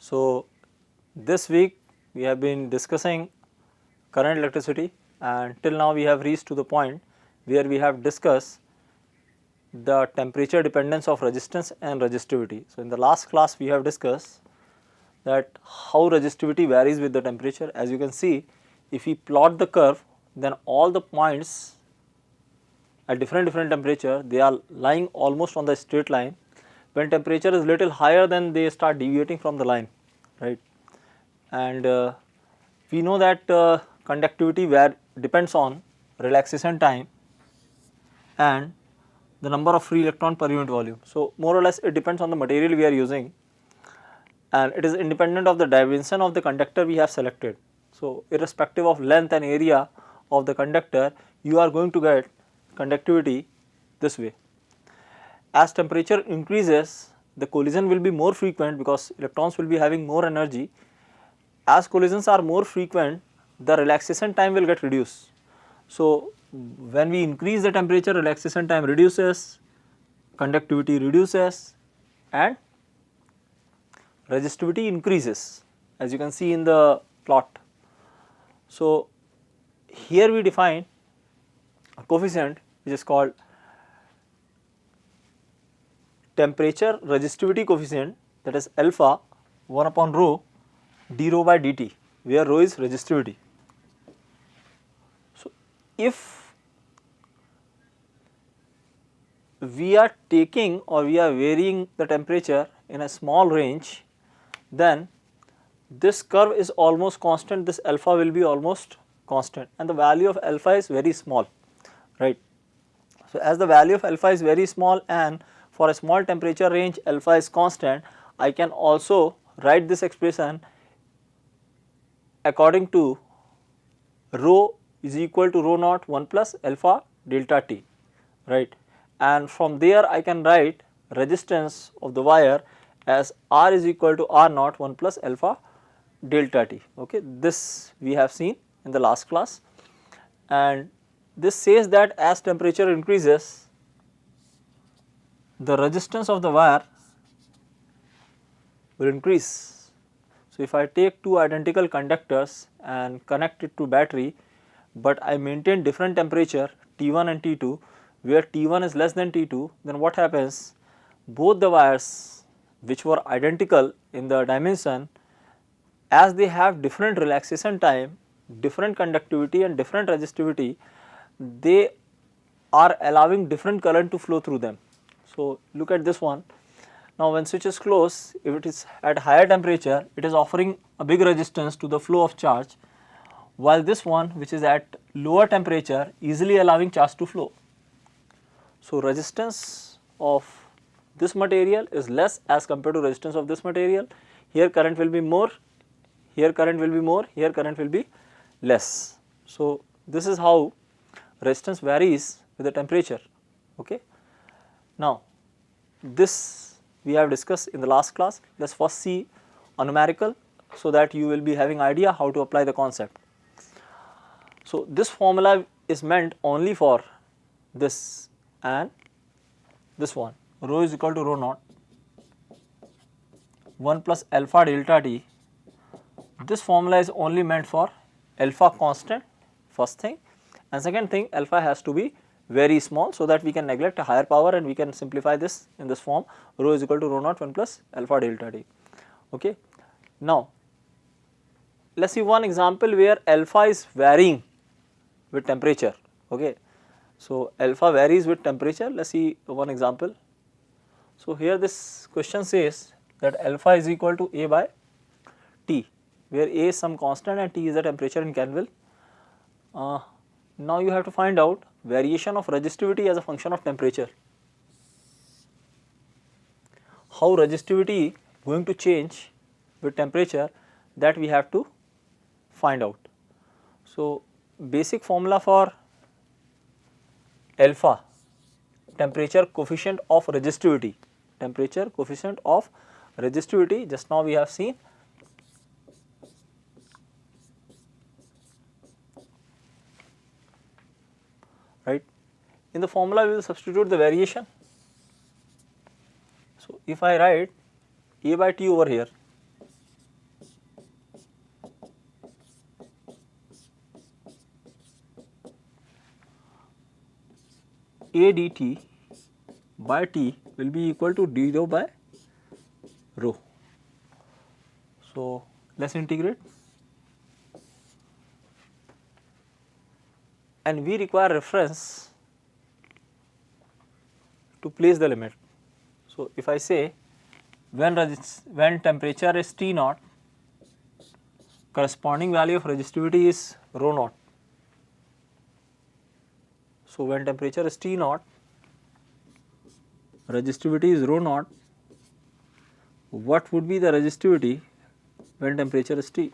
So, this week we have been discussing current electricity, and till now we have reached to the point where we have discussed the temperature dependence of resistance and resistivity. So, in the last class we have discussed that how resistivity varies with the temperature. As you can see, if we plot the curve, then all the points at different temperature, they are lying almost on the straight line. When temperature is little higher, then they start deviating from the line, right. And we know that conductivity depends on relaxation time and the number of free electron per unit volume. So, more or less it depends on the material we are using, and it is independent of the dimension of the conductor we have selected. So, irrespective of length and area of the conductor, you are going to get conductivity this way. As temperature increases, the collision will be more frequent because electrons will be having more energy. As collisions are more frequent, the relaxation time will get reduced. So, when we increase the temperature, relaxation time reduces, conductivity reduces, and resistivity increases, as you can see in the plot. So, here we define a coefficient which is called temperature resistivity coefficient, that is alpha 1 upon rho d rho by dt, where rho is resistivity. So, if we are taking or we are varying the temperature in a small range, then this curve is almost constant, this alpha will be almost constant, and the value of alpha is very small, right. So, as the value of alpha is very small and for a small temperature range alpha is constant, I can also write this expression according to rho is equal to rho naught 1 plus alpha delta t, right. And from there I can write resistance of the wire as R is equal to R naught 1 plus alpha delta t. Okay. This we have seen in the last class, and this says that as temperature increases, the resistance of the wire will increase. So, if I take two identical conductors and connect it to battery, but I maintain different temperature T1 and T2, where T1 is less than T2, then what happens? Both the wires which were identical in the dimension, as they have different relaxation time, different conductivity and different resistivity, they are allowing different current to flow through them. So, look at this one. Now, when switch is closed, if it is at higher temperature, it is offering a big resistance to the flow of charge, while this one which is at lower temperature easily allowing charge to flow. So, resistance of this material is less as compared to resistance of this material. Here current will be more, here current will be more, here current will be less. So, this is how resistance varies with the temperature. Okay. Now, this we have discussed in the last class. Let us first see a numerical, so that you will be having idea how to apply the concept. So, this formula is meant only for this and this one, rho is equal to rho naught 1 plus alpha delta t. This formula is only meant for alpha constant, first thing, and second thing, alpha has to be very small, so that we can neglect a higher power and we can simplify this in this form, rho is equal to rho naught 1 plus alpha delta t. Okay. Now, let us see one example where alpha is varying with temperature. Okay. So, alpha varies with temperature. Let us see one example. So, here this question says that alpha is equal to A by T, where A is some constant and T is the temperature in Kelvin. Now, you have to find out variation of resistivity as a function of temperature. How resistivity going to change with temperature, that we have to find out. So, basic formula for alpha, temperature coefficient of resistivity, temperature coefficient of resistivity, just now we have seen. Right. In the formula we will substitute the variation. So, if I write A by T over here, A dt by T will be equal to d rho by rho. So, let us integrate, and we require reference to place the limit. So, if I say when temperature is T naught, corresponding value of resistivity is rho naught. So, when temperature is T naught, resistivity is rho naught. What would be the resistivity when temperature is T?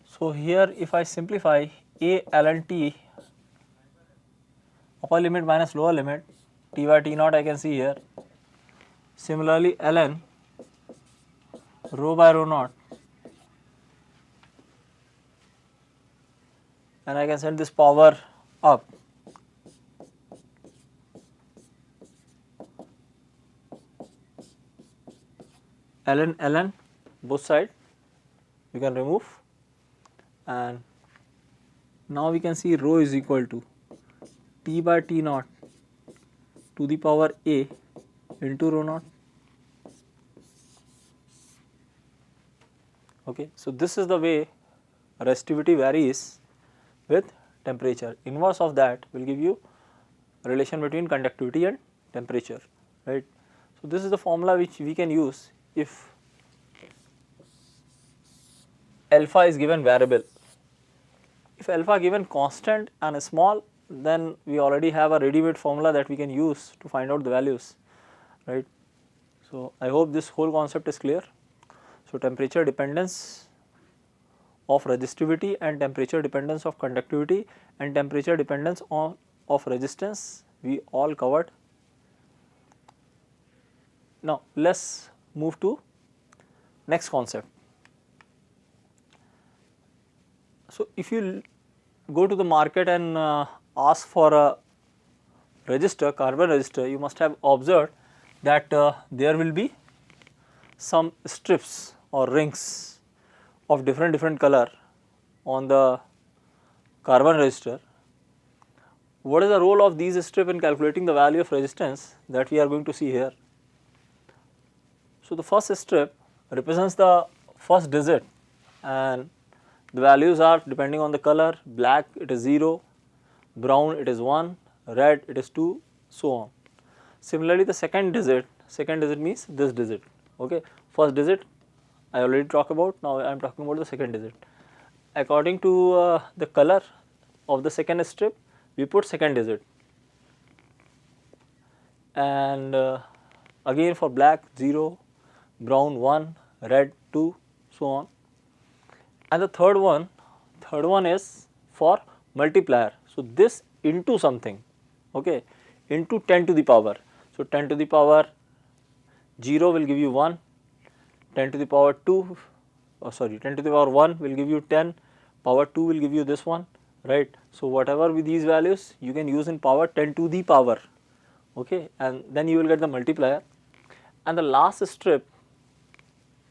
So, here if I simplify A ln T upper limit minus lower limit T by T naught I can see here. Similarly, ln rho by rho naught, and I can send this power up. Ln both side we can remove, and now we can see rho is equal to T by T naught to the power A into rho naught. Okay. So, this is the way resistivity varies with temperature. Inverse of that will give you relation between conductivity and temperature, right. So, this is the formula which we can use if alpha is given variable. If alpha given constant and small, then we already have a ready-made formula that we can use to find out the values, right. So, I hope this whole concept is clear. So, temperature dependence of resistivity and temperature dependence of conductivity and temperature dependence of resistance we all covered. Now, let us move to next concept. So, if you go to the market and ask for a resistor, carbon resistor, you must have observed that there will be some strips or rings of different color on the carbon resistor. What is the role of these strips in calculating the value of resistance that we are going to see here? So, the first strip represents the first digit, and the values are depending on the color. Black it is 0, brown it is 1, red it is 2, so on. Similarly, the second digit means this digit. Okay. First digit I already talked about, now I am talking about the second digit. According to the color of the second strip, we put second digit, and again for black 0, brown 1, red 2, so on. And the third one is for multiplier. So, this into something, okay, into 10 to the power. So, 10 to the power 0 will give you 1, 10 to the power 2, 10 to the power 1 will give you 10, power 2 will give you this one, right. So, whatever with these values you can use in power 10 to the power, okay, and then you will get the multiplier. And the last strip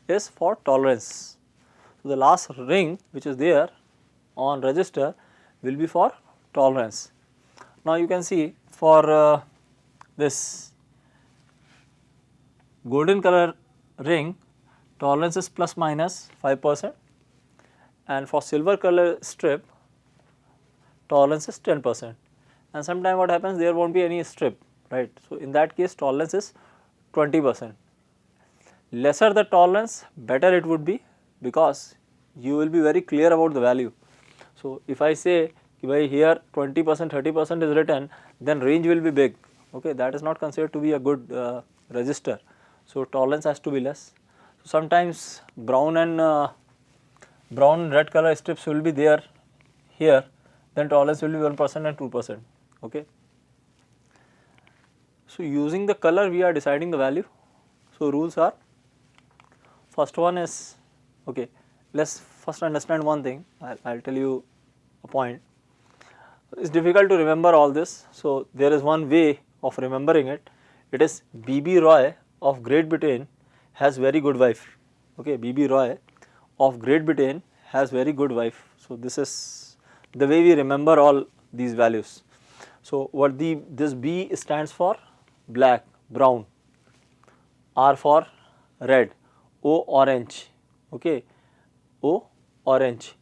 is for tolerance. So, the last ring which is there on resistor will be for tolerance. Now, you can see for this golden color ring, tolerance is plus minus 5%, and for silver color strip tolerance is 10%, and sometime what happens, there will not be any strip, right. So, in that case tolerance is 20%. Lesser the tolerance, better it would be, because you will be very clear about the value. So, if I say by here 20%, 30% is written, then range will be big, okay, that is not considered to be a good resistor. So, tolerance has to be less. So, sometimes brown and red color strips will be there here, then tolerance will be 1% and 2%, okay. So, using the color we are deciding the value. So, rules are, first one is, okay, let us first understand one thing, I will tell you a point. It is difficult to remember all this. So, there is one way of remembering it. It is B.B. Roy of Great Britain has very good wife. Okay, B.B. Roy of Great Britain has very good wife. So, this is the way we remember all these values. So what this B stands for? Black, brown, R for red, O orange, okay, O orange,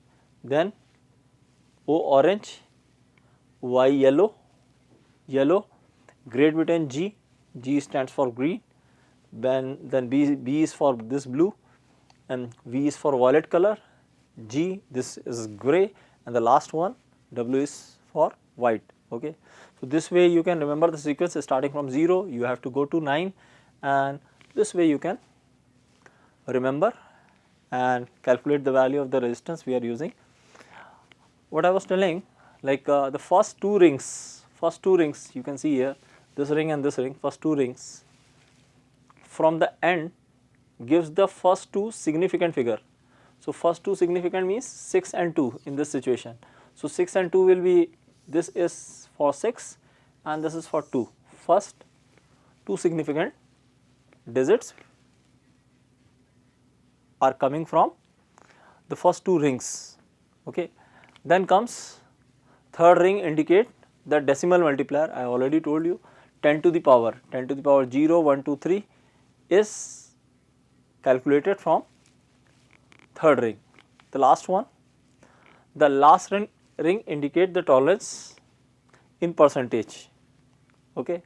then O orange, Y yellow, yellow, grade between G, G stands for green, then B is for this blue, and V is for violet color, G this is grey, and the last one W is for white. Okay. So this way you can remember the sequence starting from 0, you have to go to 9, and this way you can remember and calculate the value of the resistance we are using. What I was telling, like the first two rings you can see here, this ring and this ring, first two rings from the end gives the first two significant figure. So first two significant means 6 and 2 in this situation. So 6 and 2 will be, this is for 6 and this is for 2. First two significant digits are coming from the first two rings. Okay. Then comes third ring, indicate the decimal multiplier. I already told you 10 to the power 0, 1, 2, 3 is calculated from third ring. The last one, the last ring indicate the tolerance in percentage, okay,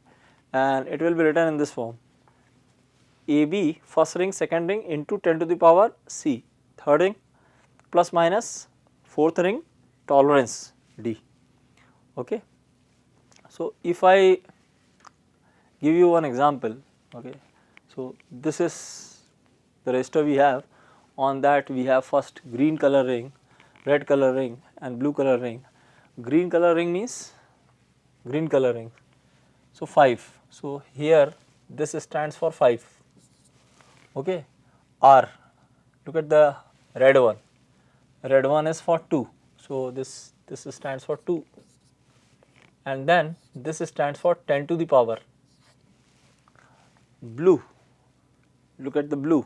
and it will be written in this form: AB first ring, second ring into 10 to the power C, third ring, plus minus fourth ring, tolerance D. Okay. So if I give you one example, okay, so this is the resistor we have. On that we have first green color ring, red color ring and blue color ring. Green color ring means green color ring, so 5. So here this stands for 5, okay. R, look at the red one is for 2, so this stands for 2, and then this stands for 10 to the power. Blue, look at the blue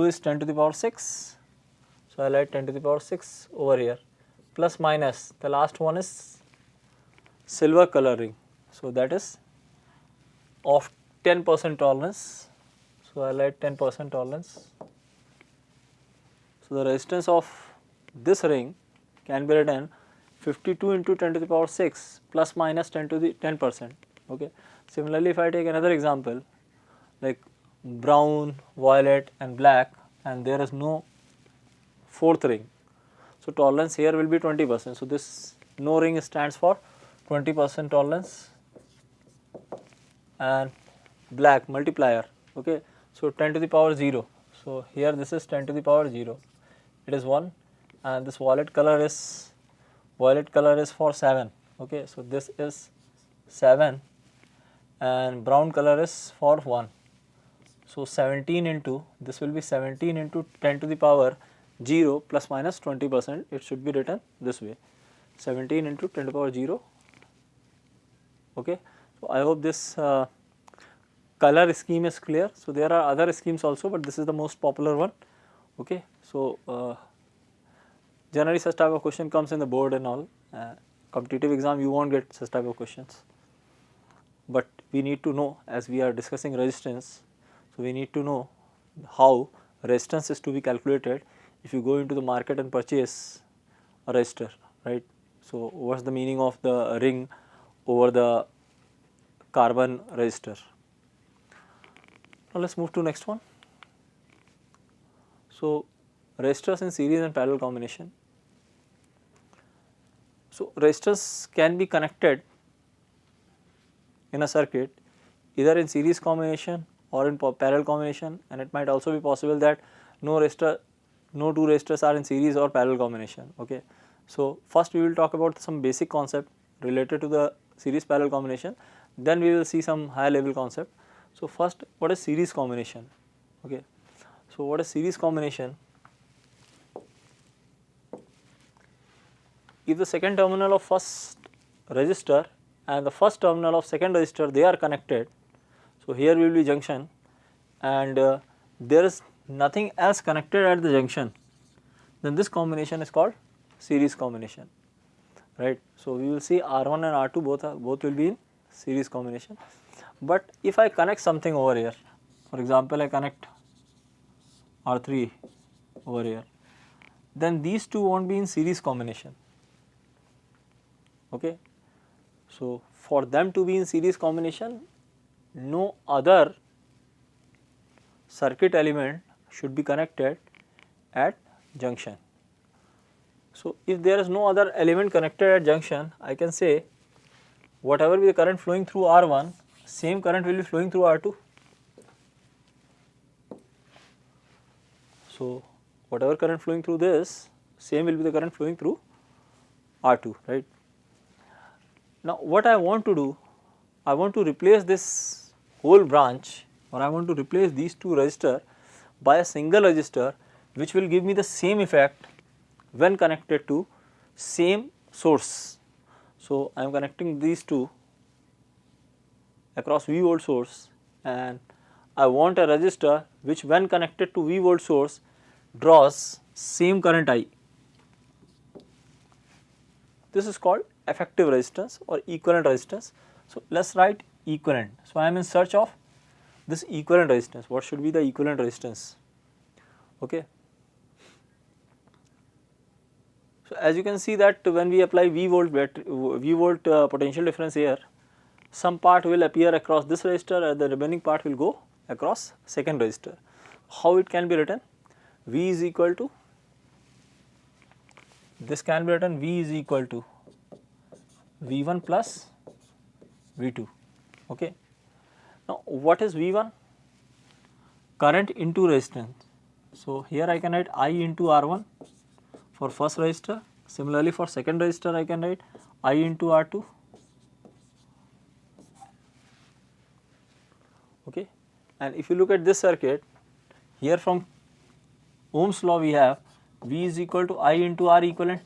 is 10 to the power 6, so I will write 10 to the power 6 over here, plus minus the last one is silver color ring, so that is of 10% tolerance, so I will write 10% tolerance. So the resistance of this ring can be written 52 into 10 to the power 6 plus minus 10 to the 10%. Okay. Similarly, if I take another example like brown, violet and black, and there is no fourth ring, so tolerance here will be 20%. So this no ring stands for 20% tolerance, and black multiplier, okay, so 10 to the power 0, so here this is 10 to the power 0, it is 1, and this violet color is for 7, okay, so this is 7, and brown color is for 1. So 17 into, this will be 17 into 10 to the power 0 plus minus 20%, it should be written this way, 17 into 10 to the power 0, okay. So I hope this color scheme is clear. So there are other schemes also, but this is the most popular one, okay. So generally such type of question comes in the board and all, competitive exam you won't get such type of questions, but we need to know, as we are discussing resistance, so we need to know how resistance is to be calculated if you go into the market and purchase a resistor, right. So what is the meaning of the ring over the carbon resistor? Now let us move to next one. So resistors in series and parallel combination. So resistors can be connected in a circuit either in series combination or in parallel combination, and it might also be possible that no two resistors are in series or parallel combination, okay. So first we will talk about some basic concept related to the series parallel combination, then we will see some high level concept. So first, what is series combination, okay. So what is series combination? If the second terminal of first resistor and the first terminal of second resistor, they are connected, so here will be junction, and there is nothing else connected at the junction, then this combination is called series combination. right. So we will see R1 and R2 both will be in series combination. But if I connect something over here, for example I connect R3 over here, then these two won't be in series combination. Okay. So for them to be in series combination, no other circuit element should be connected at junction. So if there is no other element connected at junction, I can say whatever be the current flowing through R1, same current will be flowing through R2. So whatever current flowing through this, same will be the current flowing through R2, right. Now what I want to do, I want to replace this whole branch, or I want to replace these two resistors by a single resistor which will give me the same effect when connected to same source. So I am connecting these two across V volt source, and I want a resistor which when connected to V volt source draws same current I. This is called effective resistance or equivalent resistance. So let us write equivalent. So I am in search of this equivalent resistance. What should be the equivalent resistance? Okay. So as you can see that when we apply V volt potential difference here, some part will appear across this resistor and the remaining part will go across second resistor. How it can be written? V is equal to, this can be written V is equal to V1 plus V2. Okay. Now what is V1? Current into resistance. So here I can write I into R1 for first resistor. Similarly for second resistor I can write I into R2. Okay. And if you look at this circuit, here from Ohm's law we have V is equal to I into R equivalent.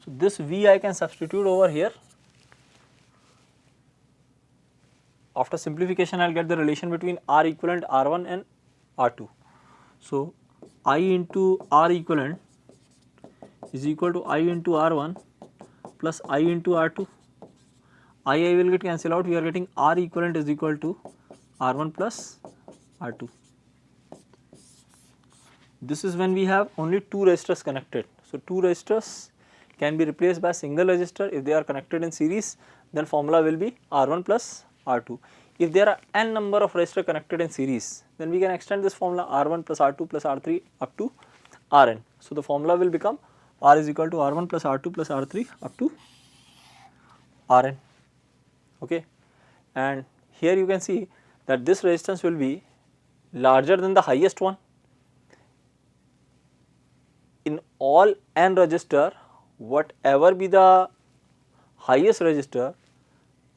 So this V I can substitute over here. After simplification I will get the relation between R equivalent, R1 and R2. So I into R equivalent is equal to I into R1 plus I into R2. I will get cancelled out, we are getting R equivalent is equal to R1 plus R2. This is when we have only two resistors connected. So two resistors can be replaced by a single resistor. If they are connected in series, then formula will be R1 plus R2. If there are n number of resistors connected in series, then we can extend this formula R1 plus R2 plus R3 up to Rn. So the formula will become R is equal to R1 plus R2 plus R3 up to Rn. Okay. And here you can see that this resistance will be larger than the highest one. In all n resistor, whatever be the highest resistor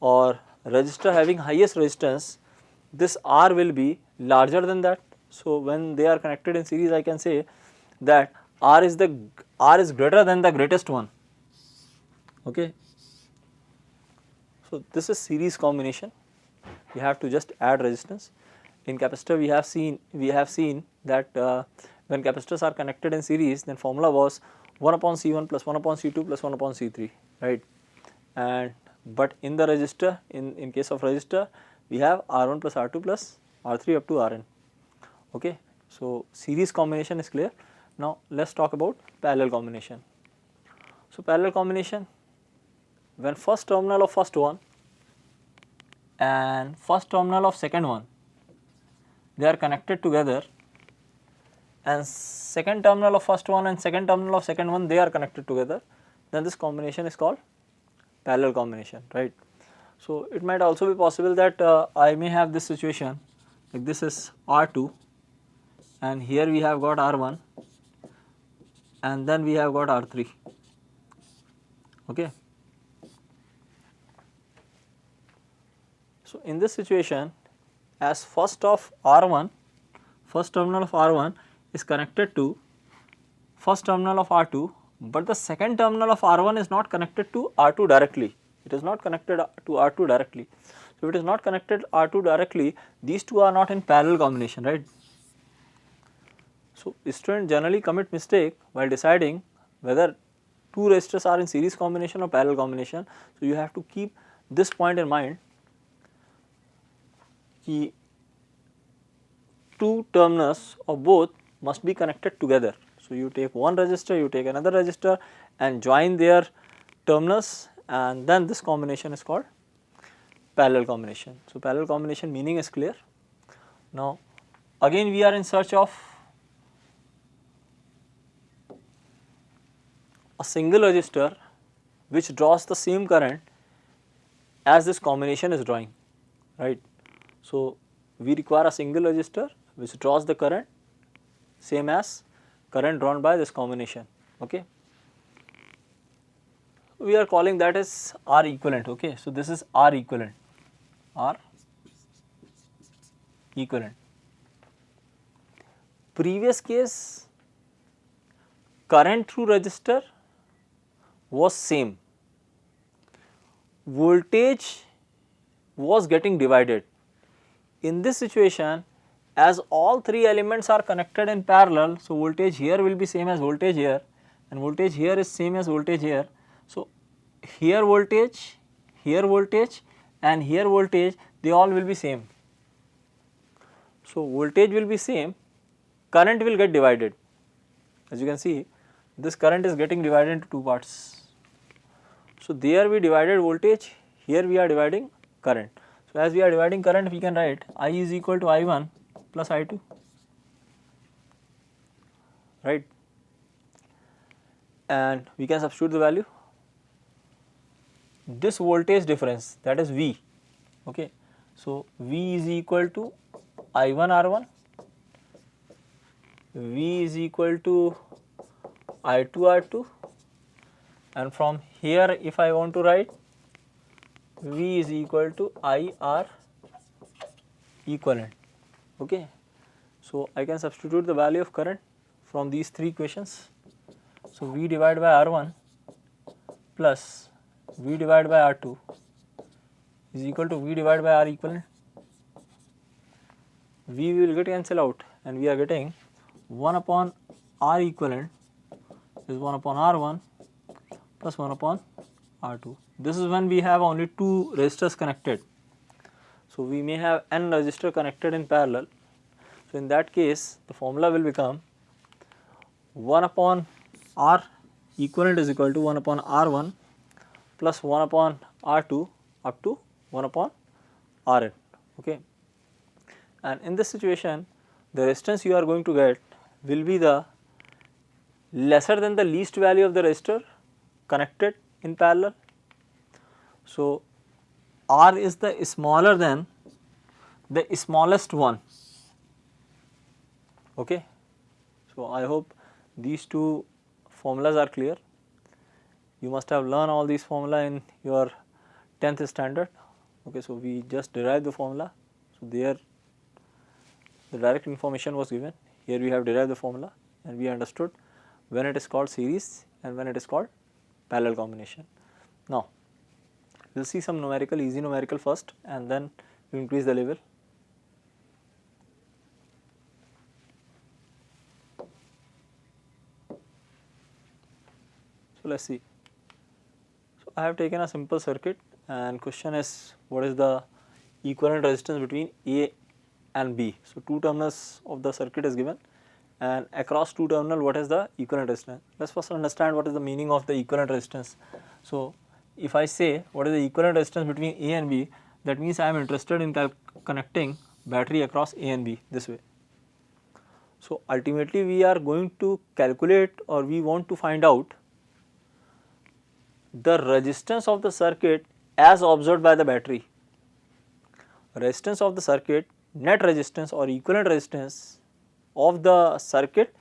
or resistor having highest resistance, this R will be larger than that. So when they are connected in series, I can say that R is greater than the greatest one. Okay. So this is series combination. We have to just add resistance. In capacitor we have seen that when capacitors are connected in series, then formula was 1 upon C1 plus 1 upon C2 plus 1 upon C3, right. And but in the resistor, in case of resistor, we have R1 plus R2 plus R3 up to Rn. Okay. So series combination is clear. Now let us talk about parallel combination. So parallel combination, when first terminal of first one and first terminal of second one, they are connected together, and second terminal of first one and second terminal of second one, they are connected together, then this combination is called parallel combination, right. So it might also be possible that I may have this situation, like this is R2 and here we have got R1 and then we have got R3. Okay. So in this situation, as first terminal of R1 is connected to first terminal of R2, but the second terminal of R1 is not connected to R2 directly. It is not connected to R2 directly. So if it is not connected to R2 directly, these two are not in parallel combination, right. So students generally commit mistake while deciding whether two resistors are in series combination or parallel combination. So, you have to keep this point in mind कि two terminals of both must be connected together. So, you take one resistor, you take another resistor and join their terminals, and then this combination is called parallel combination. So, parallel combination meaning is clear. Now, again we are in search of a single resistor which draws the same current as this combination is drawing, right. So, we require a single resistor which draws the current same as current drawn by this combination, okay. We are calling that as R equivalent, okay. So, this is R equivalent, R equivalent. Previous case, current through resistor was same, voltage was getting divided. In this situation, as all three elements are connected in parallel, so voltage here will be same as voltage here, and voltage here is same as voltage here. So, here voltage and here voltage, they all will be same. So, voltage will be same, current will get divided. As you can see, this current is getting divided into two parts. So, there we divided voltage, here we are dividing current. So, as we are dividing current, we can write I is equal to I1 plus I2, right, and we can substitute the value. This voltage difference, that is V, okay. So, V is equal to I1 R1, V is equal to I2 R2, and from here if I want to write, V is equal to IR equivalent, okay. So, I can substitute the value of current from these three equations. So, V divided by R1 plus V divided by R2 is equal to V divided by R equivalent. V will get cancelled out and we are getting 1 upon R equivalent is 1 upon R1 plus 1 upon R2. This is when we have only two resistors connected. So, we may have n resistor connected in parallel. So, in that case the formula will become 1 upon R equivalent is equal to 1 upon R1 plus 1 upon R2 up to 1 upon Rn, okay. And in this situation, the resistance you are going to get will be the lesser than the least value of the resistor connected in parallel. So, R is the smaller than the smallest one, okay. So, I hope these two formulas are clear. You must have learned all these formula in your 10th standard, okay. So, we just derived the formula. So, there the direct information was given, here we have derived the formula and we understood when it is called series and when it is called parallel combination. Now, we will see some numerical, easy numerical first and then we increase the level. So, let us see. So, I have taken a simple circuit and question is what is the equivalent resistance between A and B. So, two terminals of the circuit is given and across two terminal what is the equivalent resistance. Let us first understand what is the meaning of the equivalent resistance. So, if I say what is the equivalent resistance between A and B, that means I am interested in connecting battery across A and B this way. So, ultimately we are going to calculate or we want to find out the resistance of the circuit as observed by the battery. Resistance of the circuit, net resistance or equivalent resistance of the circuit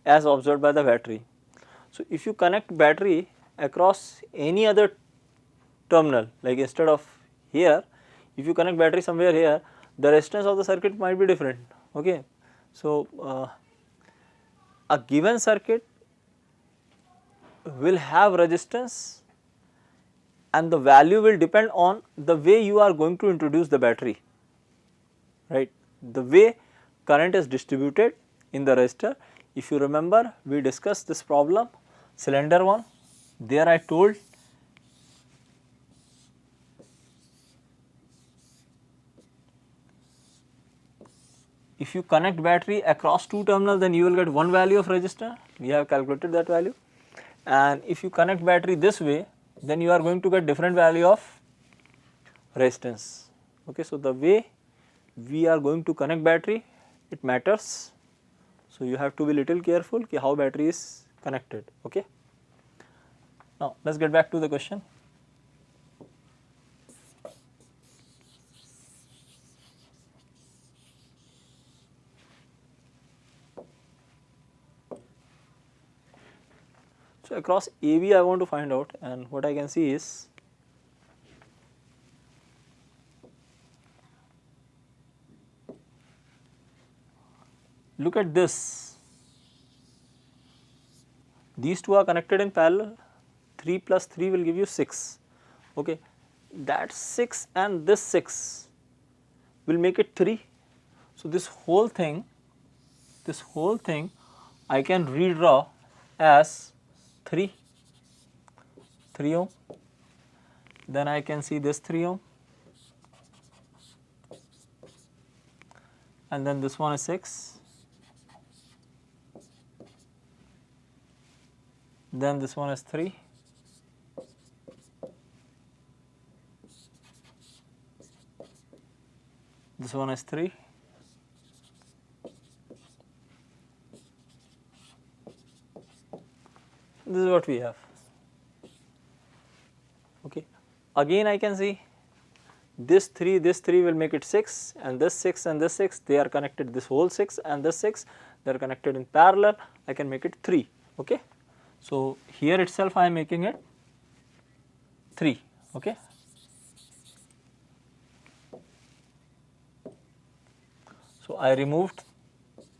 as observed by the battery. So, if you connect battery across any other terminal, like instead of here, if you connect battery somewhere here, the resistance of the circuit might be different, okay. So, a given circuit will have resistance and the value will depend on the way you are going to introduce the battery, right. The way current is distributed in the resistor. If you remember, we discussed this problem, cylinder one, There I told if you connect battery across two terminals, then you will get one value of resistor. We have calculated that value. And if you connect battery this way, then you are going to get different value of resistance. Okay, so the way we are going to connect battery, it matters. So you have to be little careful ki how battery is connected. Okay. Now let's get back to the question. So across AB I want to find out, and what I can see is look at this, these two are connected in parallel, 3 plus 3 will give you 6, okay. That 6 and this 6 will make it 3. So this whole thing I can redraw as 3 ohm, then I can see this 3 ohm, and then this one is 6, then this one is 3, this one is 3, this is what we have. Okay. Again I can see this 3 will make it 6, and this 6 and this 6 they are connected, this whole 6 and this 6 they are connected in parallel, I can make it 3. Okay. So here itself I am making it 3. Okay. So I removed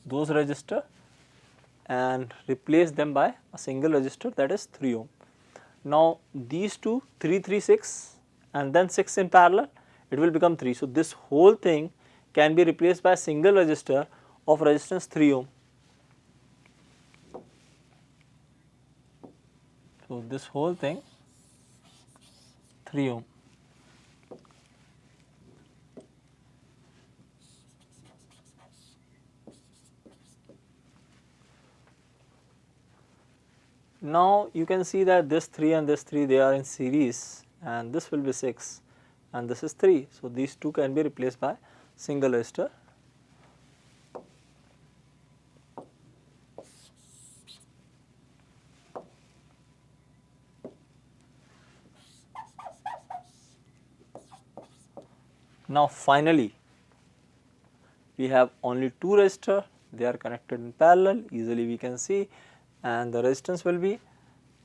those resistors and replace them by a single resistor, that is 3 ohm. Now these two 3, 3, 6 and then 6 in parallel, it will become 3. So this whole thing can be replaced by a single resistor of resistance 3 ohm. So this whole thing 3 ohm. Now you can see that this 3 and this 3 they are in series, and this will be 6 and this is 3. So these two can be replaced by single resistor. Now finally we have only two resistors, they are connected in parallel, easily we can see, and the resistance will be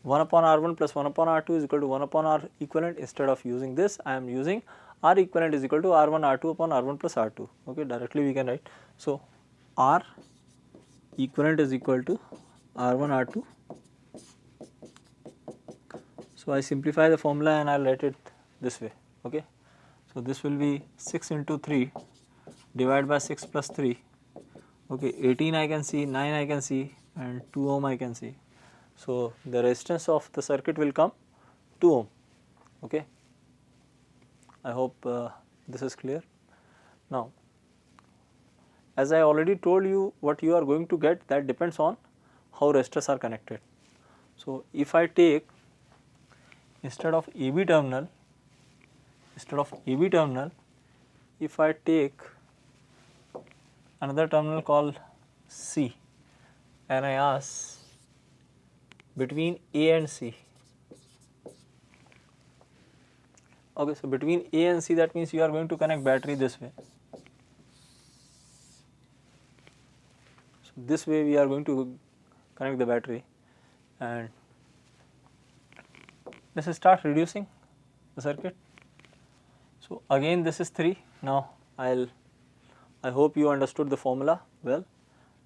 1 upon R1 plus 1 upon R2 is equal to 1 upon R equivalent. Instead of using this, I am using R equivalent is equal to R1 R2 upon R1 plus R2. Okay, directly we can write. So R equivalent is equal to R1 R2. So I simplify the formula and I will write it this way. Okay, so this will be 6 into 3 divided by 6 plus 3. Okay, 18 I can see, 9 I can see, and 2 ohm I can see. So the resistance of the circuit will come 2 ohm. Okay, I hope this is clear. Now as I already told you, what you are going to get, that depends on how resistors are connected. So if I take instead of AB terminal, if I take another terminal called C and I ask between A and C. Okay, so between A and C, that means you are going to connect battery this way. So this way we are going to connect the battery, and let's start reducing the circuit. So again this is 3. Now I hope you understood the formula well.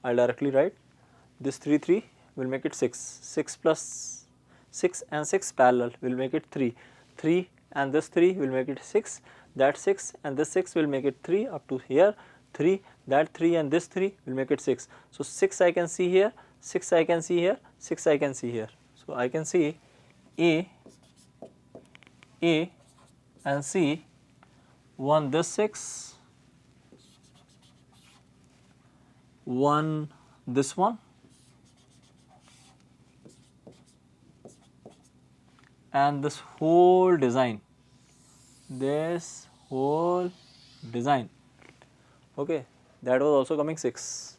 I will directly write this 3 will make it 6, 6 plus 6 and 6 parallel will make it 3, 3 and this 3 will make it 6, that 6 and this 6 will make it 3 up to here, 3, that 3 and this 3 will make it 6. So 6 I can see here, 6 I can see here, 6 I can see here. So I can see A, A and C, one this 6, one this one, and this whole design, okay, that was also coming 6.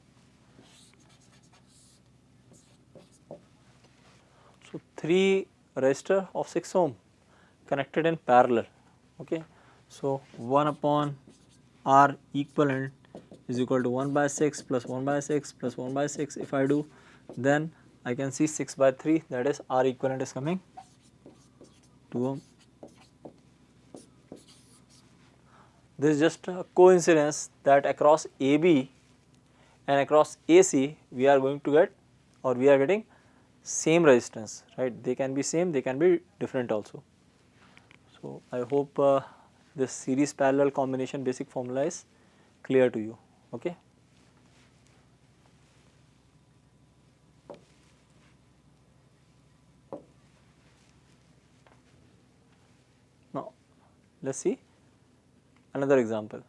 So 3 resistor of 6 ohm connected in parallel, okay. So 1 upon R equivalent is equal to 1 by 6 plus 1 by 6 plus 1 by 6. If I do, then I can see 6 by 3, that is R equivalent is coming 2 ohm. This is just a coincidence that across AB and across AC we are going to get, or we are getting same resistance, right. They can be same, they can be different also. So I hope this series parallel combination basic formula is clear to you, okay. Now let us see another example.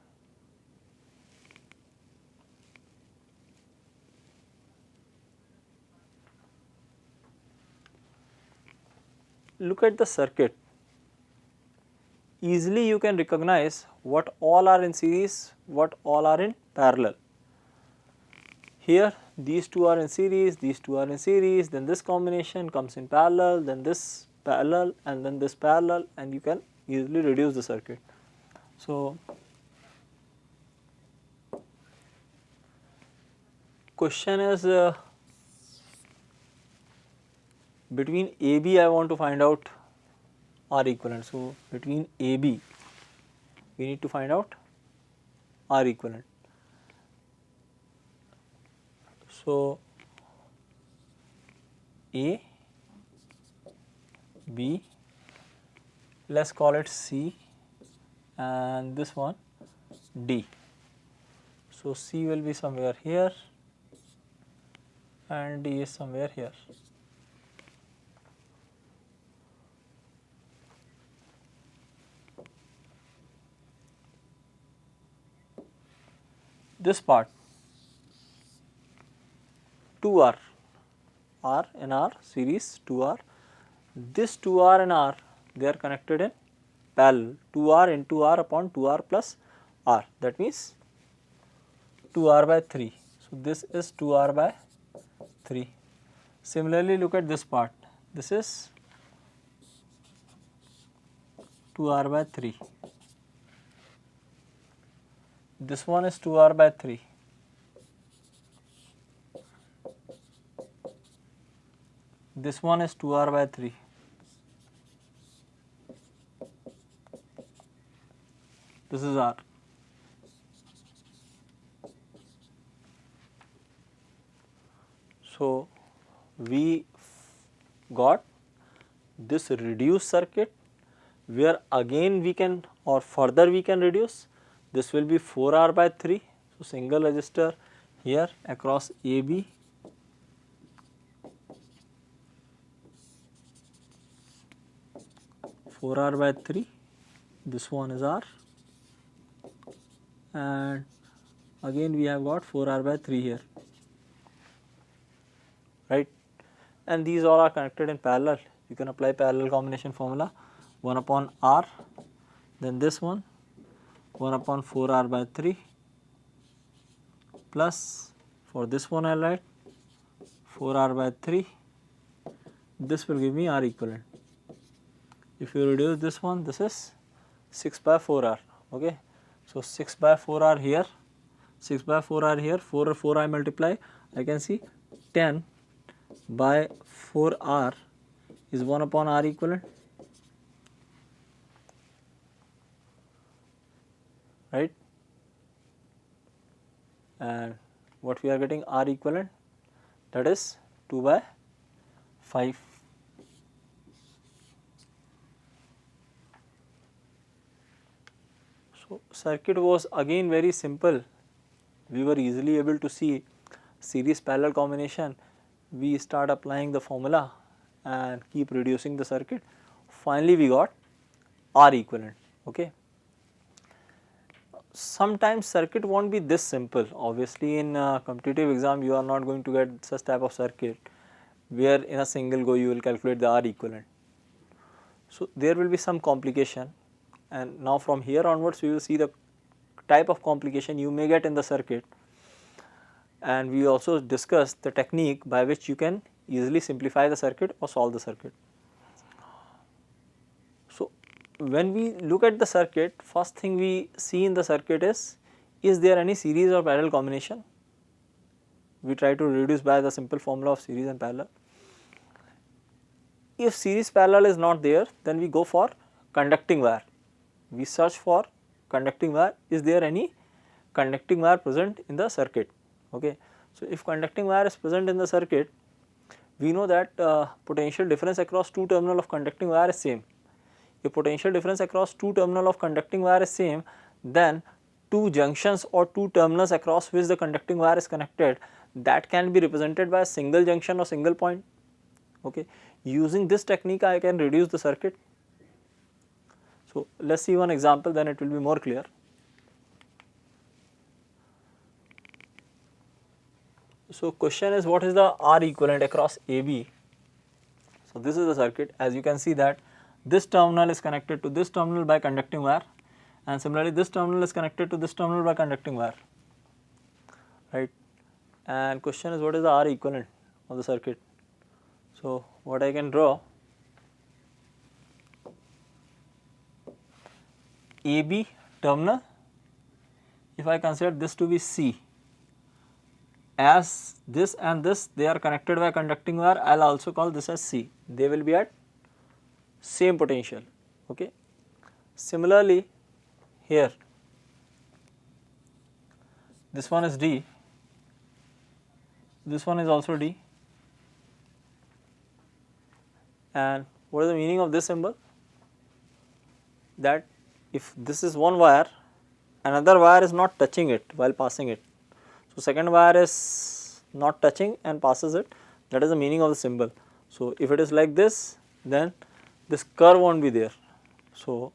Look at the circuit. Easily you can recognize what all are in series, what all are in parallel. Here these two are in series, these two are in series, then this combination comes in parallel, then this parallel and then this parallel, and you can easily reduce the circuit. So question is between AB I want to find out R equivalent. So between AB we need to find out R equivalent. So A, B, let us call it C, and this one D. So C will be somewhere here and D is somewhere here. This part 2R, R and R series 2R, this 2R and R they are connected in parallel, 2R into R upon 2R plus R, that means 2R by 3. So this is 2R by 3. Similarly look at this part, this is 2R by 3, this one is 2R by 3, this one is 2R by 3, this is R. So we got this reduced circuit where again we can, or further we can reduce. This will be 4R by 3. So single resistor here across AB, four R by 3, this one is R, and again we have got 4R by 3 here, right, and these all are connected in parallel. You can apply parallel combination formula, 1 upon R, then this one 1 upon 4R by 3 plus, for this one I write 4R by 3, this will give me R equivalent. If you reduce this one, this is 6 by 4R, okay. So 6 by 4R here, 6 by 4R here, 4 I multiply, I can see 10 by 4R is 1 upon R equivalent, right, and what we are getting R equivalent, that is 2 by 5. So circuit was again very simple, we were easily able to see series parallel combination. We start applying the formula and keep reducing the circuit. Finally, we got R equivalent. Okay. Sometimes circuit won't be this simple. Obviously, in a competitive exam, you are not going to get such type of circuit where in a single go you will calculate the R equivalent. So, there will be some complication, and now from here onwards we will see the type of complication you may get in the circuit, and we also discussed the technique by which you can easily simplify the circuit or solve the circuit. So, when we look at the circuit, first thing we see in the circuit is there any series or parallel combination? We try to reduce by the simple formula of series and parallel. If series parallel is not there, then we go for conducting wire. We search for conducting wire. Is there any conducting wire present in the circuit? Okay. So, if conducting wire is present in the circuit, we know that potential difference across two terminal of conducting wire is same. If potential difference across two terminal of conducting wire is same, then two junctions or two terminals across which the conducting wire is connected, that can be represented by a single junction or single point. Okay. Using this technique, I can reduce the circuit. So, let us see one example, then it will be more clear. So, question is what is the R equivalent across AB? So, this is the circuit. As you can see that this terminal is connected to this terminal by conducting wire, and similarly this terminal is connected to this terminal by conducting wire, right. And question is what is the R equivalent of the circuit. So, what I can draw, AB terminal, if I consider this to be C, as this and this they are connected by conducting wire, I will also call this as C, they will be at same potential. Okay. Similarly, here this one is D, this one is also D, and what is the meaning of this symbol? That if this is one wire, another wire is not touching it while passing it. So, second wire is not touching and passes it, that is the meaning of the symbol. So, if it is like this, then this curve will not be there. So,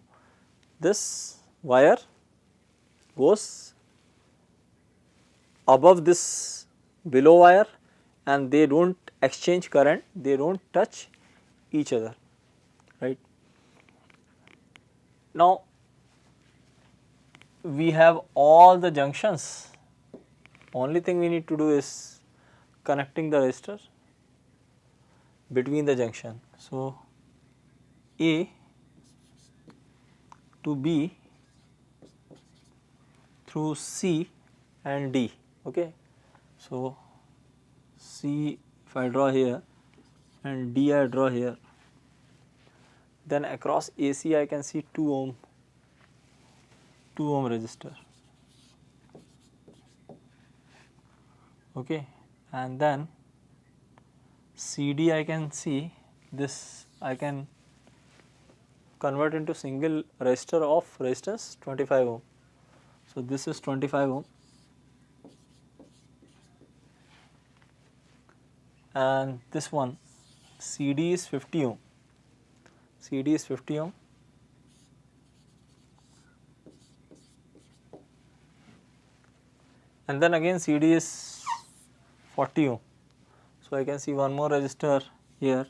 this wire goes above this below wire and they do not exchange current, they do not touch each other, right. Now, we have all the junctions, only thing we need to do is connecting the resistor between the junction. So, A to B through C and D. Okay. So, C if I draw here and D I draw here, then across AC I can see 2 ohm resistor. Okay. And then CD I can see this, I can convert into single resistor of resistance 25 ohm. So, this is 25 ohm and this one CD is 50 ohm, CD is 50 ohm and then again CD is 40 ohm. So, I can see one more resistor here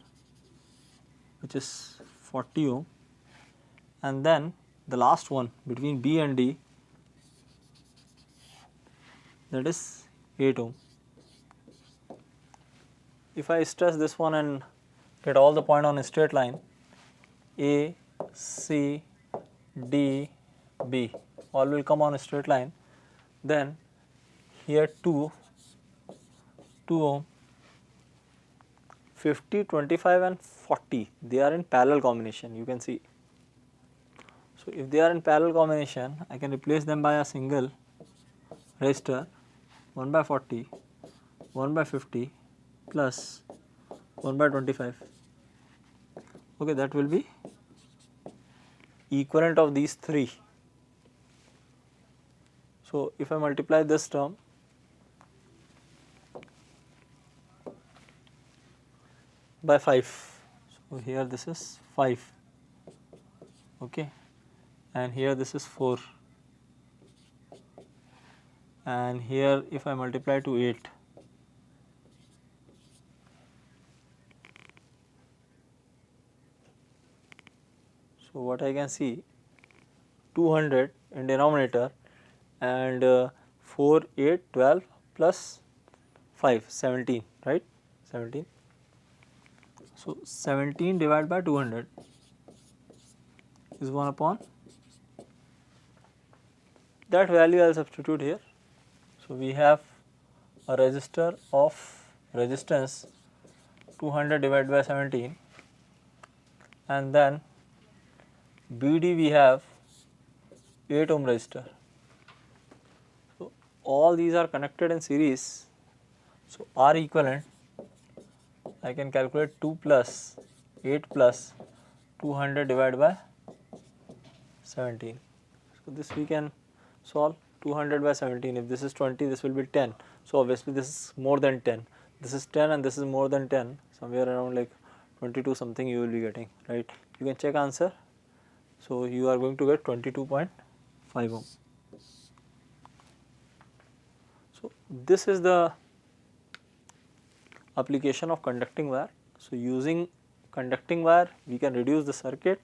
which is 40 ohm and then the last one between B and D, that is 8 ohm. If I stress this one and get all the point on a straight line, A, C, D, B all will come on a straight line, then here 2 ohm, 50, 25 and 40 they are in parallel combination, you can see. So, if they are in parallel combination, I can replace them by a single resistor 1 by 40, 1 by 50 plus 1 by 25. Okay, that will be equivalent of these three. So, if I multiply this term by 5, So here this is 5, okay, and here this is 4, and here if I multiply to 8, so what I can see, 200 in denominator, and 4, 8, 12 plus 5, 17, right, 17. So 17 divided by 200 is 1 upon that value. I will substitute here. So we have a resistor of resistance 200 divided by 17, and then BD we have 8 ohm resistor. So all these are connected in series. So R equivalent, I can calculate 2 plus 8 plus 200 divided by 17. So this we can solve. 200 by 17, if this is 20, this will be 10. So obviously this is more than 10. This is 10 and this is more than 10. Somewhere around like 22 something you will be getting, right? You can check answer. So you are going to get 22.5 ohm. So this is the application of conducting wire. So using conducting wire we can reduce the circuit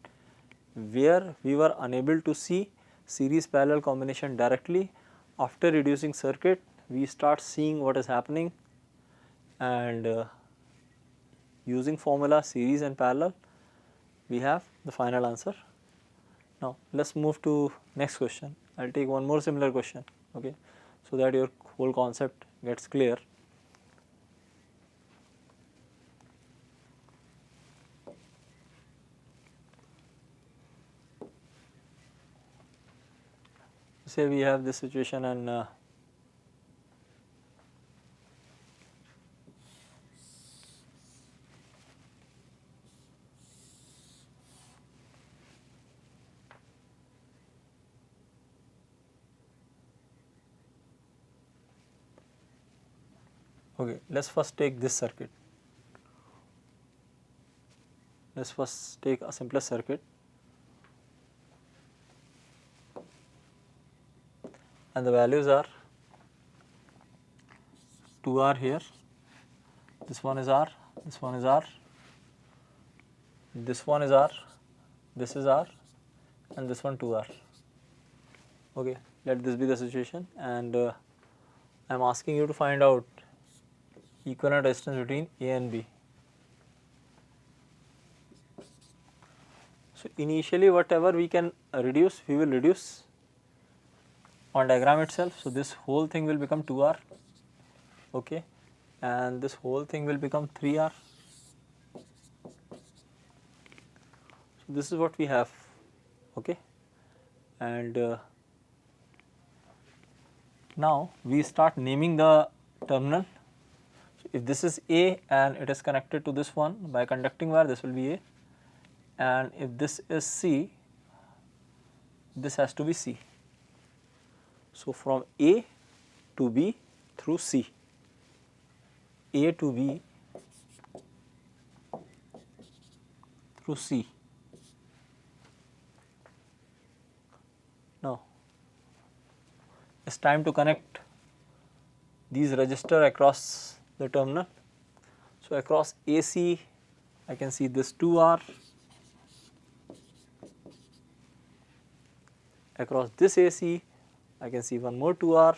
where we were unable to see series parallel combination directly. After reducing circuit we start seeing what is happening, and using formula series and parallel we have the final answer. Now let us move to next question. I will take one more similar question, okay, so that your whole concept gets clear. Say we have this situation, and okay, let us first take this circuit. Let us first take a simplest circuit, and the values are 2R here, this one is R, this one is R, this one is R, this is R, and this one 2R. Okay, let this be the situation, and I am asking you to find out equivalent resistance between A and B. So initially whatever we can reduce, we will reduce on diagram itself. So this whole thing will become 2R, okay, and this whole thing will become 3R. So this is what we have, okay, and now we start naming the terminal. So if this is A and it is connected to this one by conducting wire, this will be A, and if this is C, this has to be C. So from A to B through C, A to B through C. Now it's time to connect these resistors across the terminal. So across AC I can see this 2R, across this AC I can see one more 2R,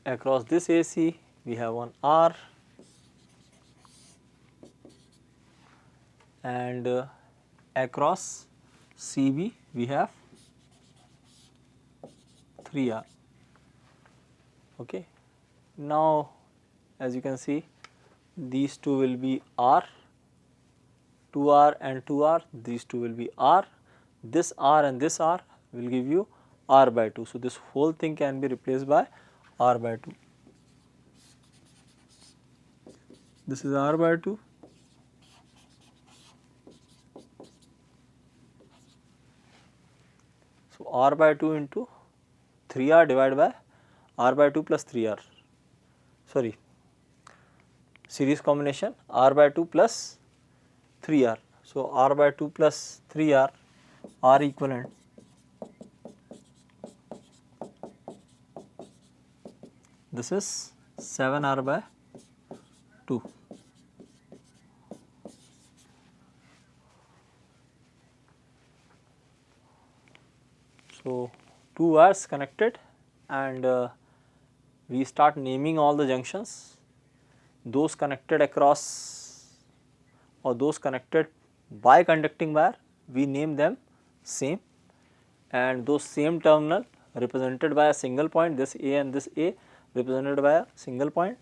across this AC we have one R, and across CB we have 3R. Okay. Now as you can see, these two will be R, 2R and 2R, these two will be R, this R and this R will give you R by 2. So this whole thing can be replaced by R by 2. This is R by 2. So R by 2 into 3R divided by R by 2 plus 3R. Sorry, series combination R by 2 plus 3R. So, R by 2 plus 3R, R equivalent this is 7R by 2. So, two wires connected and we start naming all the junctions, those connected across or those connected by conducting wire we name them same, and those same terminal represented by a single point, this A and this A represented by a single point,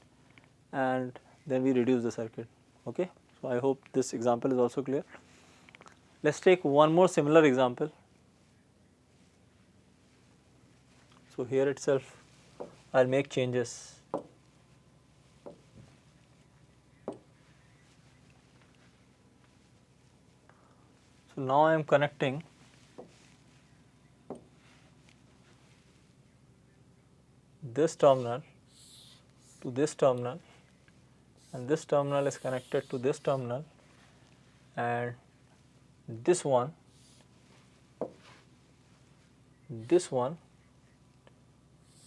and then we reduce the circuit. Okay. So, I hope this example is also clear. Let us take one more similar example. So, here itself I will make changes. So, now I am connecting this terminal to this terminal, and this terminal is connected to this terminal, and this one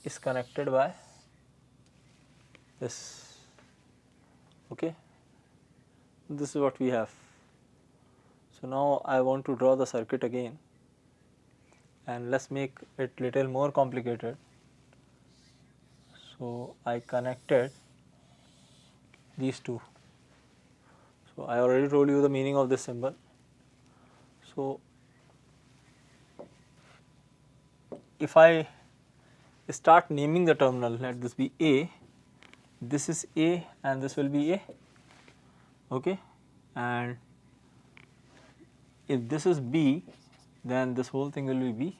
is connected by this. Okay. This is what we have. So, now I want to draw the circuit again, and let us make it little more complicated. So, I connected these two. So, I already told you the meaning of this symbol. So, if I start naming the terminal, let this be A, this is A and this will be A, okay, and if this is B, then this whole thing will be B,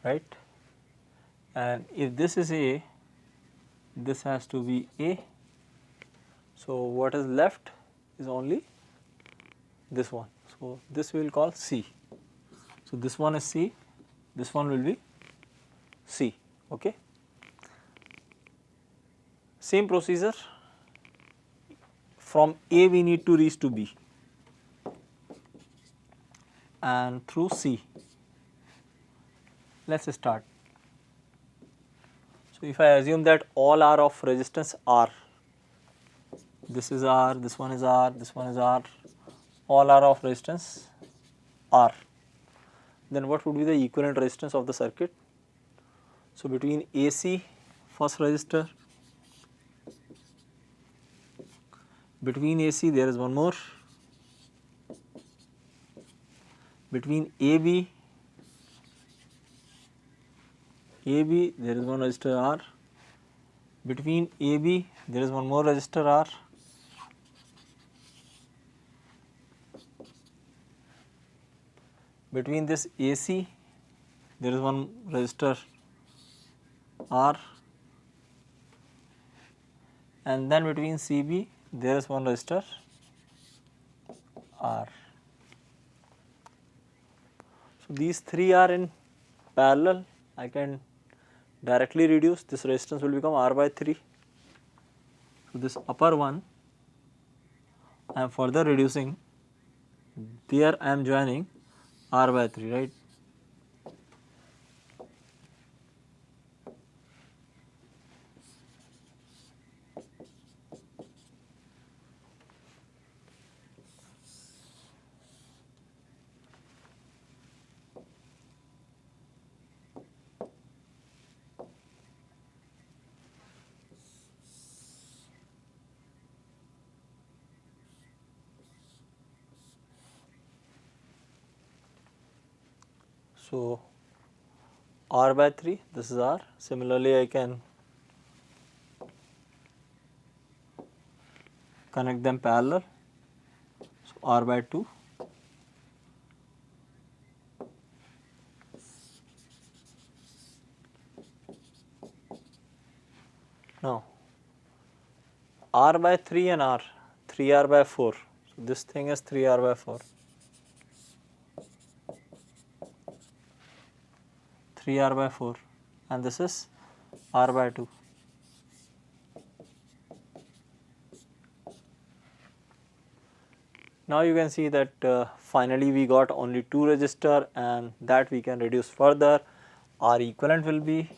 right, and if this is A, this has to be A. So, what is left is only this one. So, this we will call C. So, this one is C, this one will be C. Okay. Same procedure, from A we need to reach to B and through C. Let us start. So, if I assume that all are of resistance R, this is R, this one is R, this one is R, all are of resistance R, then what would be the equivalent resistance of the circuit? So, between AC first resistor, between AC there is one more, between AB there is one resistor R, between AB there is one more resistor R, between this AC there is one resistor R, and then between CB there is one resistor R. So, these three are in parallel. I can directly reduce, this resistance will become R by 3. So, this upper one I am further reducing, there I am joining R by 3, right. So, R by 3, this is R. Similarly, I can connect them parallel. So, R by 2. Now, R by 3 and R, 3R by 4. So, this thing is 3R by 4. 3R by 4 and this is R by 2. Now you can see that finally we got only 2 resistor, and that we can reduce further. R equivalent will be,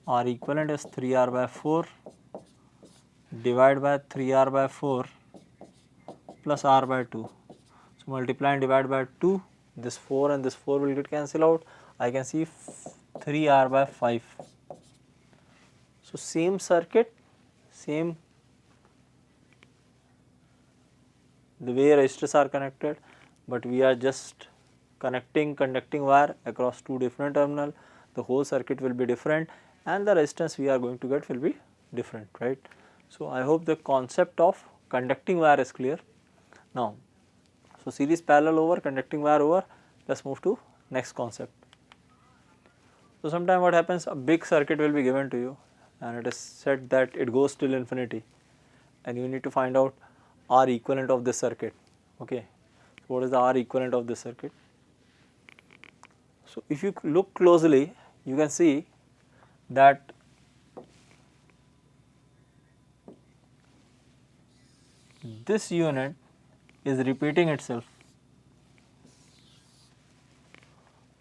R equivalent is 3R by 4 divided by 3R by 4 plus R by 2. So multiply and divide by 2, this 4 and this 4 will get cancelled out. I can see 3R by 5. So same circuit, same the way resistors are connected, but we are just connecting conducting wire across 2 different terminal. The whole circuit will be different and the resistance we are going to get will be different, right. So I hope the concept of conducting wire is clear. Now, so series parallel over, conducting wire over, let's move to next concept. So sometime what happens, a big circuit will be given to you and it is said that it goes till infinity and you need to find out R equivalent of this circuit. Okay, so what is the R equivalent of this circuit? So if you look closely, you can see that this unit is repeating itself.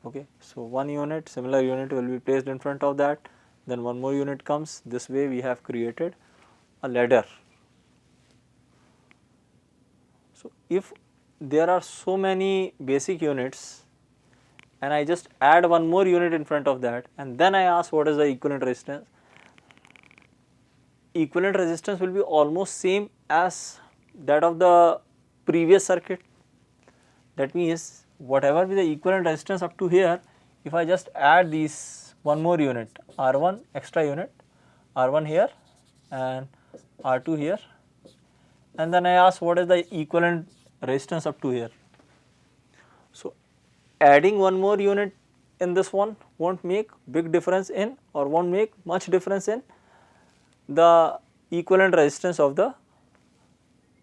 Okay, so one unit, similar unit will be placed in front of that, then one more unit comes. This way we have created a ladder. So if there are so many basic units and I just add one more unit in front of that and then I ask what is the equivalent resistance, equivalent resistance will be almost same as that of the previous circuit. That means whatever be the equivalent resistance up to here, if I just add these one more unit, R1 extra unit, R1 here and R2 here, and then I ask what is the equivalent resistance up to here. So adding one more unit in this one won't make big difference in or won't make much difference in the equivalent resistance of the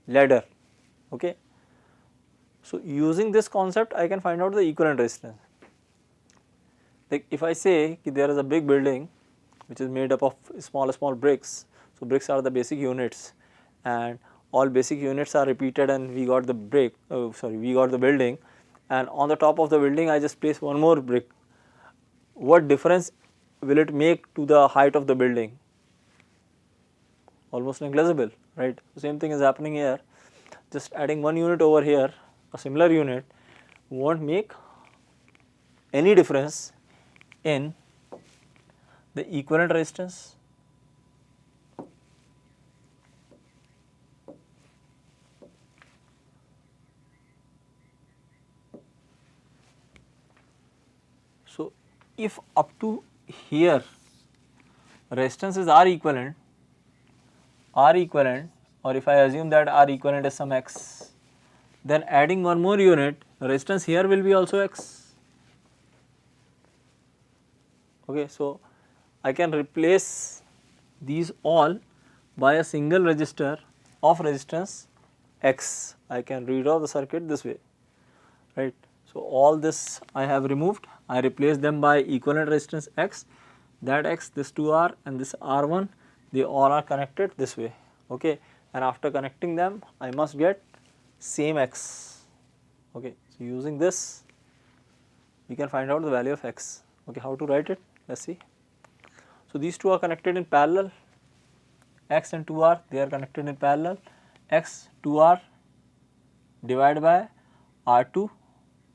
ladder. Okay. So using this concept I can find out the equivalent resistance. Like if I say there is a big building which is made up of small bricks, so bricks are the basic units and all basic units are repeated and we got the we got the building, and on the top of the building I just place one more brick. What difference will it make to the height of the building? Almost negligible, right. The same thing is happening here. Just adding one unit over here, a similar unit, won't make any difference in the equivalent resistance. So if up to here resistance is R equivalent, or if I assume that R equivalent is some X, then adding one more unit, resistance here will be also X. Okay, so I can replace these all by a single resistor of resistance X. I can read off the circuit this way, right. So all this I have removed, I replace them by equivalent resistance X, that X, this 2R and this R1, they all are connected this way. Okay, and after connecting them I must get same X. Okay, so using this we can find out the value of X. Okay, how to write it? Let's see. So these two are connected in parallel, X and 2R, they are connected in parallel. X 2R divided by R2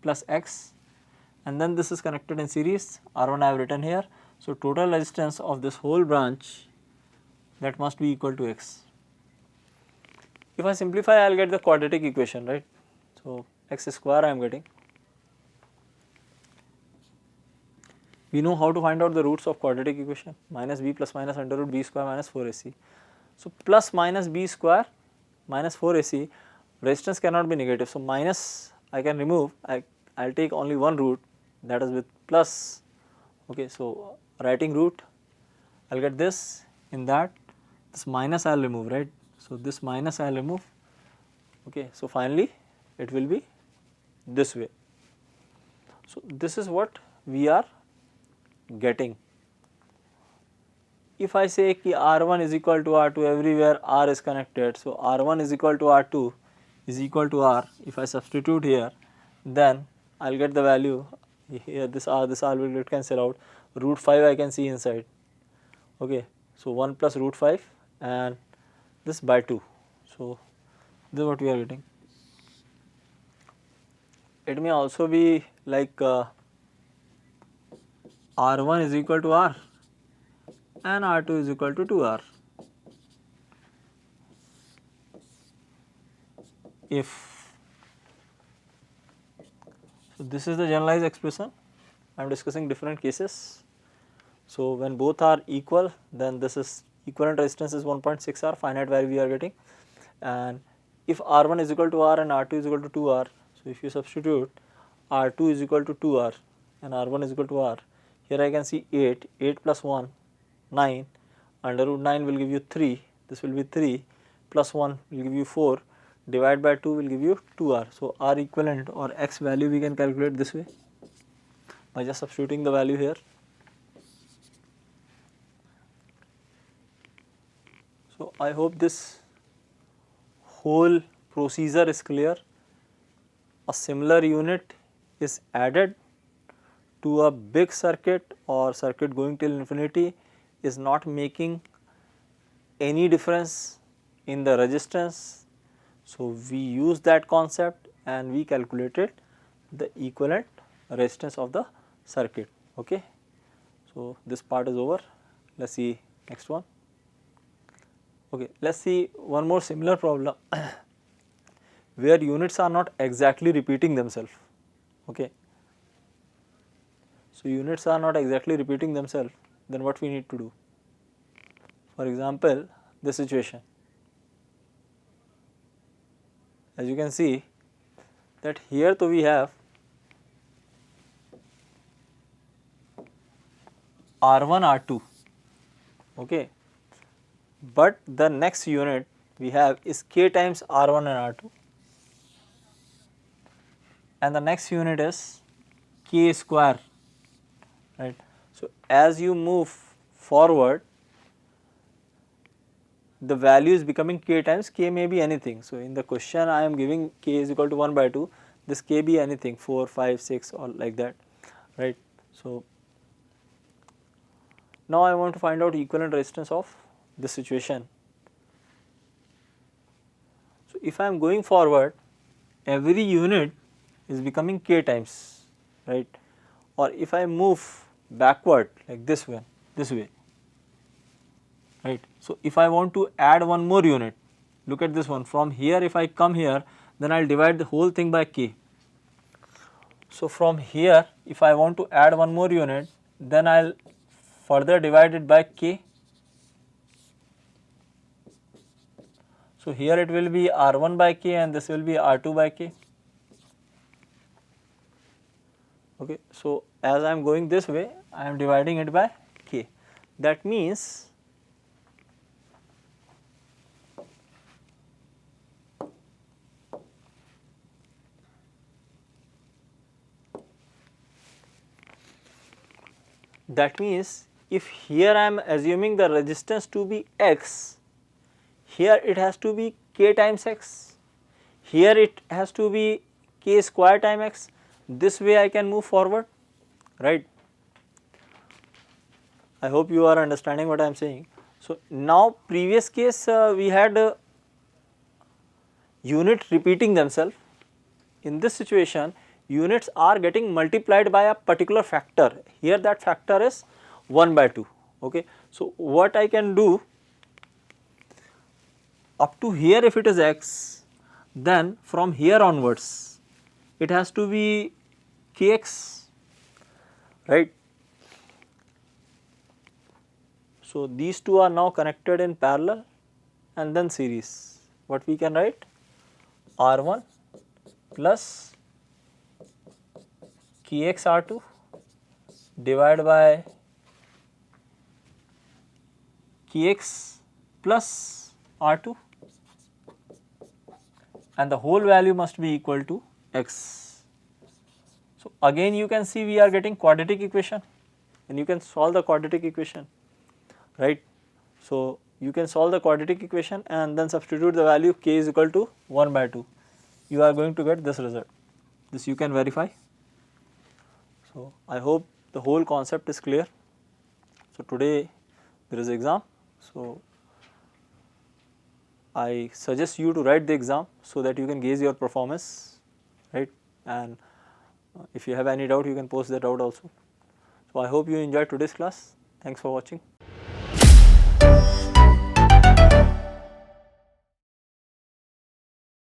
plus X, and then this is connected in series, R1 I have written here. So total resistance of this whole branch, that must be equal to X. If I simplify, I will get the quadratic equation, right. So X square I am getting. We know how to find out the roots of quadratic equation, minus b plus minus under root b square minus 4ac. So plus minus b square minus 4ac, resistance cannot be negative. So minus I can remove, I will take only one root, that is with plus. Okay, so writing root I will get this, in that this minus I will remove, right. So this minus I will remove. Okay, so finally it will be this way. So this is what we are getting. If I say कि R1 is equal to R2 everywhere R is connected, so R1 is equal to R2 is equal to R. If I substitute here, then I will get the value here, this R will get cancel out, root 5 I can see inside. Okay, so 1 plus root 5 and this by 2. So this is what we are getting. It may also be like R1 is equal to R and R2 is equal to 2R. If so, this is the generalized expression. I am discussing different cases. So when both are equal, then this is equivalent resistance is 1.6 R, finite value we are getting. And if R1 is equal to R and R2 is equal to 2R, so if you substitute R2 is equal to 2R and R1 is equal to R, here I can see 8 plus 1, 9, under root 9 will give you 3, this will be 3, plus 1 will give you 4, divide by 2 will give you 2R. So R equivalent or X value we can calculate this way by just substituting the value here. So I hope this whole procedure is clear. A similar unit is added to a big circuit or circuit going till infinity is not making any difference in the resistance. So we use that concept and we calculated the equivalent resistance of the circuit. Okay. So this part is over. Let's see next one. Okay, let's see one more similar problem where units are not exactly repeating themselves. Okay. So units are not exactly repeating themselves, then what we need to do? For example, this situation. As you can see that here so we have R1, R2, okay, but the next unit we have is K times R1 and R2 and the next unit is K square, right. So as you move forward, the value is becoming K times, K may be anything. So in the question I am giving K is equal to 1 by 2, this K be anything 4, 5, 6 or like that, right. So now I want to find out equivalent resistance of this situation. So if I am going forward, every unit is becoming K times, right, or if I move backward like this way, right. So if I want to add one more unit, look at this one, from here if I come here, then I will divide the whole thing by K. So from here if I want to add one more unit, then I will further divide it by K. So here it will be R1 by K and this will be R2 by K. Okay. So as I am going this way, I am dividing it by K. That means if here I am assuming the resistance to be X, here it has to be K times X, here it has to be K square times X, this way I can move forward, right. I hope you are understanding what I am saying. So now previous case we had unit repeating themselves. In this situation units are getting multiplied by a particular factor, here that factor is 1 by 2. Okay. So what I can do, up to here if it is X, then from here onwards it has to be Kx, right. So these two are now connected in parallel and then series. What we can write? R1 plus Kx R2 divided by Kx plus R2 and the whole value must be equal to X. So again you can see we are getting quadratic equation and you can solve the quadratic equation, right. So you can solve the quadratic equation and then substitute the value K is equal to 1 by 2. you are going to get this result. This you can verify. So, I hope the whole concept is clear. So, today there is exam. So, I suggest you to write the exam so that you can gauge your performance, right, and if you have any doubt you can post that out also. So, I hope you enjoyed today's class. Thanks for watching.